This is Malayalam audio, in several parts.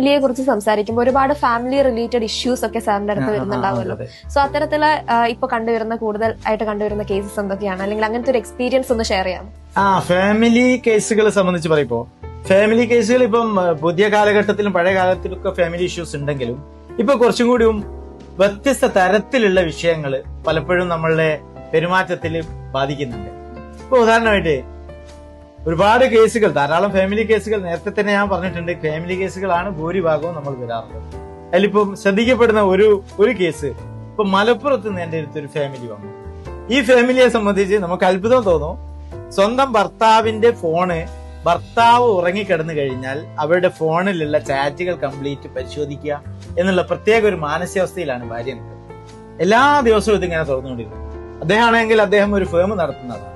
ഫാമിലിയെ കുറിച്ച് സംസാരിക്കുമ്പോൾ ഒരുപാട് ഫാമിലി റിലേറ്റഡ് ഇഷ്യൂസ് ഒക്കെ സാറിന്റെ അടുത്ത് വരുന്നുണ്ടാവുമല്ലോ. സോ അത്തരത്തില് ഇപ്പൊ കൂടുതലായിട്ട് കണ്ടുവരുന്ന കേസസ് എന്തൊക്കെയാണ്, അല്ലെങ്കിൽ അങ്ങനത്തെ ഒരു എക്സ്പീരിയൻസ് ഒന്ന് ഷെയർ ചെയ്യാം? ഫാമിലി കേസുകളെ സംബന്ധിച്ച് പറയുമ്പോ ഫാമിലി കേസുകൾ ഇപ്പം പുതിയ കാലഘട്ടത്തിലും പഴയ കാലത്തിലും ഒക്കെ ഫാമിലി ഇഷ്യൂസ് ഉണ്ടെങ്കിലും ഇപ്പൊ കുറച്ചും കൂടിയും വ്യത്യസ്ത തരത്തിലുള്ള വിഷയങ്ങൾ പലപ്പോഴും നമ്മളുടെ പെരുമാറ്റത്തിൽ ബാധിക്കുന്നുണ്ട്. ഇപ്പൊ ഉദാഹരണമായിട്ട് ഒരുപാട് കേസുകൾ, ധാരാളം ഫാമിലി കേസുകൾ നേരത്തെ തന്നെ ഞാൻ പറഞ്ഞിട്ടുണ്ട്, ഫാമിലി കേസുകളാണ് ഭൂരിഭാഗവും നമ്മൾ വരാറുള്ളത്. അതിലിപ്പം ശ്രദ്ധിക്കപ്പെടുന്ന ഒരു കേസ്, ഇപ്പൊ മലപ്പുറത്ത് നിന്ന് എന്റെ അടുത്തൊരു ഫാമിലി വന്നു. ഈ ഫാമിലിയെ സംബന്ധിച്ച് നമുക്ക് അത്ഭുതം തോന്നും. സ്വന്തം ഭർത്താവിന്റെ ഫോണ് ഭർത്താവ് ഉറങ്ങിക്കിടന്നു കഴിഞ്ഞാൽ അവരുടെ ഫോണിലുള്ള ചാറ്റുകൾ കംപ്ലീറ്റ് പരിശോധിക്കുക എന്നുള്ള പ്രത്യേക ഒരു മാനസികാവസ്ഥയിലാണ് ഭാര്യ നിൽക്കുന്നത്. എല്ലാ ദിവസവും ഇതിങ്ങനെ തുറന്നുകൊണ്ടിരുന്നത്. അദ്ദേഹമാണെങ്കിൽ അദ്ദേഹം ഒരു ഫേം നടത്തുന്നതാണ്.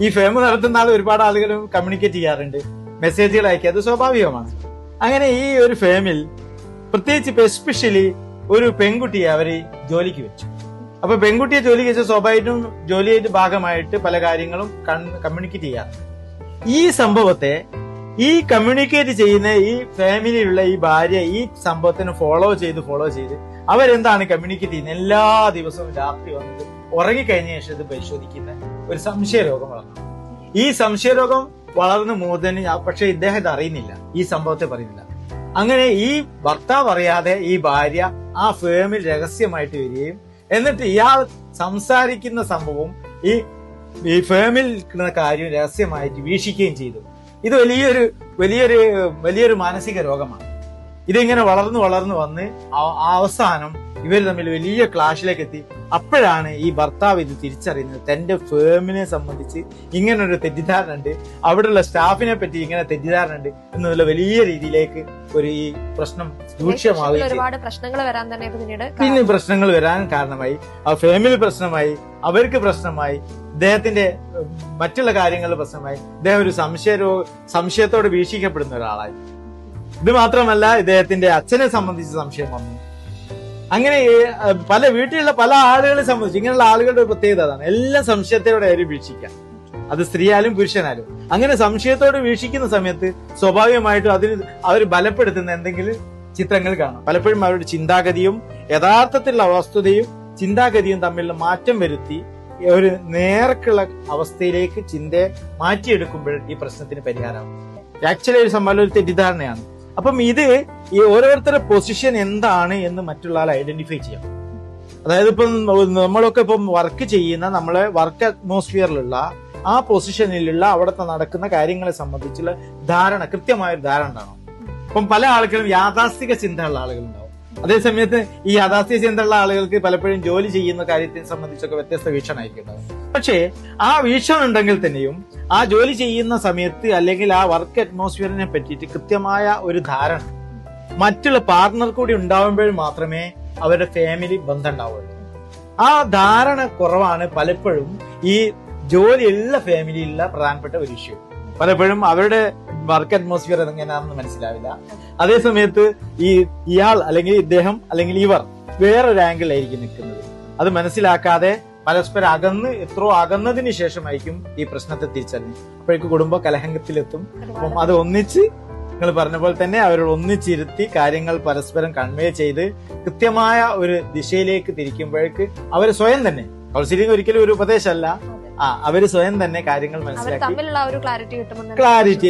ഈ ഫേം നടത്തുന്ന ആൾ ഒരുപാട് ആളുകളും കമ്മ്യൂണിക്കേറ്റ് ചെയ്യാറുണ്ട്, മെസ്സേജുകൾ അയക്കുക, അത് സ്വാഭാവികമാണ്. അങ്ങനെ ഈ ഒരു ഫേമിൽ പ്രത്യേകിച്ച് എസ്പെഷ്യലി ഒരു പെൺകുട്ടിയെ അവര് ജോലിക്ക് വെച്ചു. അപ്പൊ പെൺകുട്ടിയെ ജോലിക്ക് വെച്ച സ്വാഭാവികമായിട്ടും ജോലിയുടെ ഭാഗമായിട്ട് പല കാര്യങ്ങളും കമ്മ്യൂണിക്കേറ്റ് ചെയ്യാറുണ്ട്. ഈ സംഭവത്തെ ഈ കമ്മ്യൂണിക്കേറ്റ് ചെയ്യുന്ന ഈ ഫാമിലിയിലുള്ള ഈ ഭാര്യ ഈ സംഭവത്തിന് ഫോളോ ചെയ്ത് അവരെന്താണ് കമ്മ്യൂണിക്കേറ്റ് ചെയ്യുന്നത്, എല്ലാ ദിവസവും രാത്രി വന്നിട്ട് ഉറങ്ങിക്കഴിഞ്ഞ ശേഷം ഇത് പരിശോധിക്കുന്ന ഒരു സംശയരോഗം വളർന്നു. ഈ സംശയരോഗം വളർന്നു മൂതന്, പക്ഷെ ഇദ്ദേഹം ഇത് അറിയുന്നില്ല, ഈ സംഭവത്തെ പറയുന്നില്ല. അങ്ങനെ ഈ ഭർത്താവ് അറിയാതെ ഈ ഭാര്യ ആ ഫേമിൽ രഹസ്യമായിട്ട് വരികയും എന്നിട്ട് ഇയാൾ സംസാരിക്കുന്ന സംഭവം ഈ ഫേമിൽ നിൽക്കുന്ന കാര്യം രഹസ്യമായിട്ട് വീക്ഷിക്കുകയും ചെയ്തു. ഇത് വലിയൊരു മാനസിക രോഗമാണ്. ഇതിങ്ങനെ വളർന്നു വന്ന് അവസാനം ഇവർ തമ്മിൽ വലിയ ക്ലാഷിലേക്ക് എത്തി. അപ്പോഴാണ് ഈ ഭർത്താവ് ഇത് തിരിച്ചറിയുന്നത്, തന്റെ ഫേമിനെ സംബന്ധിച്ച് ഇങ്ങനൊരു തെറ്റിദ്ധാരണ ഉണ്ട്, അവിടെയുള്ള സ്റ്റാഫിനെ പറ്റി ഇങ്ങനെ തെറ്റിദ്ധാരണ ഉണ്ട് എന്നുള്ള വലിയ രീതിയിലേക്ക് ഈ പ്രശ്നം രൂക്ഷമാവുകയും പിന്നെ പ്രശ്നങ്ങൾ വരാൻ കാരണമായി. ആ ഫാമിലി പ്രശ്നമായി, അവർക്ക് പ്രശ്നമായി, ഇദ്ദേഹത്തിന്റെ മറ്റുള്ള കാര്യങ്ങളിൽ പ്രശ്നമായി. ഇദ്ദേഹം ഒരു സംശയത്തോട് വീക്ഷിക്കപ്പെടുന്ന ഒരാളായി. ഇത് മാത്രമല്ല, ഇദ്ദേഹത്തിന്റെ അച്ഛനെ സംബന്ധിച്ച് സംശയം വന്നു. അങ്ങനെ വീട്ടിലുള്ള പല ആളുകളെ സംബന്ധിച്ച് ഇങ്ങനെയുള്ള ആളുകളുടെ ഒരു പ്രത്യേകത അതാണ്, എല്ലാം സംശയത്തോടെ ആരും വീക്ഷിക്കാം, അത് സ്ത്രീയാലും പുരുഷനാലും. അങ്ങനെ സംശയത്തോടെ വീക്ഷിക്കുന്ന സമയത്ത് സ്വാഭാവികമായിട്ടും അവർ ബലപ്പെടുത്തുന്ന എന്തെങ്കിലും ചിത്രങ്ങൾ കാണാം. പലപ്പോഴും അവരുടെ ചിന്താഗതിയും യഥാർത്ഥത്തിലുള്ള വസ്തുതയും ചിന്താഗതിയും തമ്മിലുള്ള മാറ്റം വരുത്തി ഒരു നേർക്കുള്ള അവസ്ഥയിലേക്ക് ചിന്തയെ മാറ്റിയെടുക്കുമ്പോൾ ഈ പ്രശ്നത്തിന് പരിഹാരമാകും. ആക്ച്വലി ഒരു സംഭവം ഒരു തെറ്റിദ്ധാരണയാണ്. അപ്പം ഇത് ഈ ഓരോരുത്തരുടെ പൊസിഷൻ എന്താണ് എന്ന് മറ്റുള്ള ആൾ ഐഡന്റിഫൈ ചെയ്യാം. അതായത് ഇപ്പം നമ്മളൊക്കെ ഇപ്പം വർക്ക് ചെയ്യുന്ന നമ്മളെ വർക്ക് അറ്റ്മോസ്ഫിയറിലുള്ള ആ പൊസിഷനിലുള്ള അവിടുത്തെ നടക്കുന്ന കാര്യങ്ങളെ സംബന്ധിച്ചുള്ള കൃത്യമായൊരു ധാരണ ഉണ്ടാവണം. ഇപ്പം പല ആളുകളും യാഥാസ്ഥിക ചിന്തയുള്ള ആളുകളുണ്ടാവും. അതേസമയത്ത് ഈ യാഥാസ്ഥിക ചിന്തയുള്ള ആളുകൾക്ക് പലപ്പോഴും ജോലി ചെയ്യുന്ന കാര്യത്തെ സംബന്ധിച്ചൊക്കെ വ്യത്യസ്ത വീക്ഷണമായിരിക്കും ഉണ്ടാവും. പക്ഷേ ആ വീക്ഷണം ഉണ്ടെങ്കിൽ തന്നെയും ആ ജോലി ചെയ്യുന്ന സമയത്ത് അല്ലെങ്കിൽ ആ വർക്ക് അറ്റ്മോസ്ഫിയറിനെ പറ്റിയിട്ട് കൃത്യമായ ഒരു ധാരണ മറ്റുള്ള പാർട്ണർ കൂടി ഉണ്ടാവുമ്പോൾ മാത്രമേ അവരുടെ ഫാമിലി ബന്ധം ഉണ്ടാവുള്ളൂ. ആ ധാരണ കുറവാണ് പലപ്പോഴും ഈ ജോലിയുള്ള ഫാമിലിയിലുള്ള പ്രധാനപ്പെട്ട ഒരു ഇഷ്യൂ. പലപ്പോഴും അവരുടെ വർക്ക് അറ്റ്മോസ്ഫിയർ എങ്ങനെയാണെന്ന് മനസ്സിലാവില്ല. അതേസമയത്ത് ഇയാൾ അല്ലെങ്കിൽ ഇദ്ദേഹം അല്ലെങ്കിൽ ഇവർ വേറൊരു ആംഗിളിലായിരിക്കും നിൽക്കുന്നത്. അത് മനസ്സിലാക്കാതെ പരസ്പരം എത്രയോ അകന്നതിന് ശേഷമായിരിക്കും ഈ പ്രശ്നത്തെ തിരിച്ചറിഞ്ഞ് അപ്പോഴേക്ക് കുടുംബ കലഹത്തിലെത്തും. അപ്പം അത് ഒന്നിച്ച് നിങ്ങൾ പറഞ്ഞ പോലെ തന്നെ അവരോട് ഒന്നിച്ചിരുത്തി കാര്യങ്ങൾ പരസ്പരം കൺവേ ചെയ്ത് കൃത്യമായ ഒരു ദിശയിലേക്ക് തിരിക്കുമ്പോഴേക്ക് അവർ സ്വയം തന്നെ, കൗൺസിലിംഗ് ഒരിക്കലും ഒരു ഉപദേശമല്ല, അവര് സ്വയം തന്നെ കാര്യങ്ങൾ മനസ്സിലാക്കി ക്ലാരിറ്റി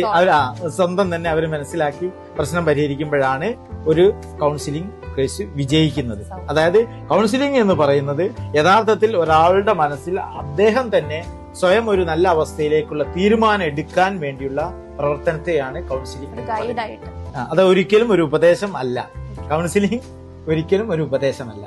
സ്വന്തം തന്നെ അവർ മനസ്സിലാക്കി പ്രശ്നം പരിഹരിക്കുമ്പോഴാണ് ഒരു കൗൺസിലിംഗ് കേസ് വിജയിക്കുന്നത്. അതായത് കൗൺസിലിംഗ് എന്ന് പറയുന്നത് യഥാർത്ഥത്തിൽ ഒരാളുടെ മനസ്സിൽ അദ്ദേഹം തന്നെ സ്വയം ഒരു നല്ല അവസ്ഥയിലേക്കുള്ള തീരുമാനം എടുക്കാൻ വേണ്ടിയുള്ള പ്രവർത്തനത്തെയാണ് കൗൺസിലിംഗ്. അത് ഒരിക്കലും ഒരു ഉപദേശം അല്ല. കൗൺസിലിംഗ് ഒരിക്കലും ഒരു ഉപദേശമല്ല.